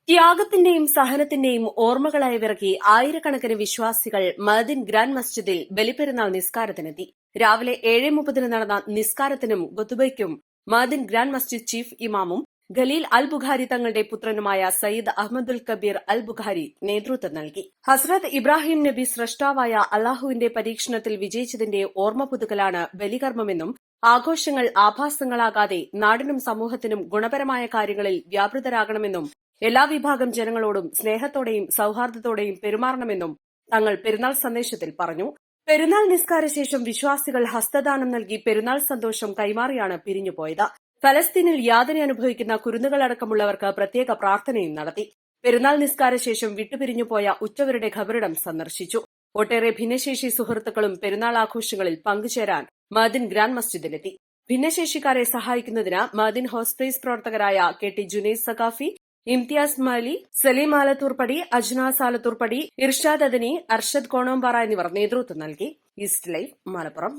ത്യാഗത്തിന്റെയും സഹനത്തിന്റെയും ഓർമ്മകളായി വിറക്കി ആയിരക്കണക്കിന് വിശ്വാസികൾ മഅദിൻ ഗ്രാൻഡ് മസ്ജിദിൽ ബലിപെരുന്നാൾ നിസ്കാരത്തിനെത്തി. രാവിലെ 7:30 നടന്ന നിസ്കാരത്തിനും ഖുതുബയ്ക്കും മഅദിൻ ഗ്രാൻഡ് മസ്ജിദ് ചീഫ് ഇമാമും ഖലീൽ അൽ ബുഖാരി തങ്ങളുടെ പുത്രനുമായ സയ്യിദ് അഹമ്മദുൽ കബീർ അൽ ബുഖാരി നേതൃത്വം നൽകി. ഹസ്രത്ത് ഇബ്രാഹിം നബി സ്രഷ്ടാവായ അല്ലാഹുവിന്റെ പരീക്ഷണത്തിൽ വിജയിച്ചതിന്റെ ഓർമ്മ പുതുക്കലാണ് ബലികർമ്മമെന്നും ആഘോഷങ്ങൾ ആഭാസങ്ങളാകാതെ നാടിനും സമൂഹത്തിനും ഗുണപരമായ കാര്യങ്ങളിൽ വ്യാപൃതരാകണമെന്നും എല്ലാ വിഭാഗം ജനങ്ങളോടും സ്നേഹത്തോടെയും സൌഹാർദ്ദത്തോടെയും പെരുമാറണമെന്നും തങ്ങൾ പെരുന്നാൾ സന്ദേശത്തിൽ പറഞ്ഞു. പെരുന്നാൾ നിസ്കാരശേഷം വിശ്വാസികൾ ഹസ്തദാനം നൽകി പെരുന്നാൾ സന്തോഷം കൈമാറിയാണ് പിരിഞ്ഞുപോയത്. ഫലസ്തീനിൽ യാതന അനുഭവിക്കുന്ന കുരുന്നുകളടക്കമുള്ളവർക്ക് പ്രത്യേക പ്രാർത്ഥനയും നടത്തി. പെരുന്നാൾ നിസ്കാരശേഷം വിട്ടുപിരിഞ്ഞുപോയ ഉറ്റവരുടെ ഖബറിടം സന്ദർശിച്ചു. ഒട്ടേറെ ഭിന്നശേഷി സുഹൃത്തുക്കളും പെരുന്നാൾ ആഘോഷങ്ങളിൽ പങ്കുചേരാൻ മഅദിൻ ഗ്രാൻഡ് മസ്ജിദിലെത്തി. ഭിന്നശേഷിക്കാരെ സഹായിക്കുന്നതിന് മഅദിൻ ഹോസ്പേസ് പ്രവർത്തകരായ കെ ടി ജുനൈദ് സഖാഫി, ഇംതിയാസ് മാലി, സലീം ആലത്തൂർപ്പടി, അജ്നാസ് ആലത്തൂർപ്പടി, ഇർഷാദ് അദനി, അർഷദ് കോണോമ്പാറ എന്നിവർ നേതൃത്വം നൽകി. East live Malappuram.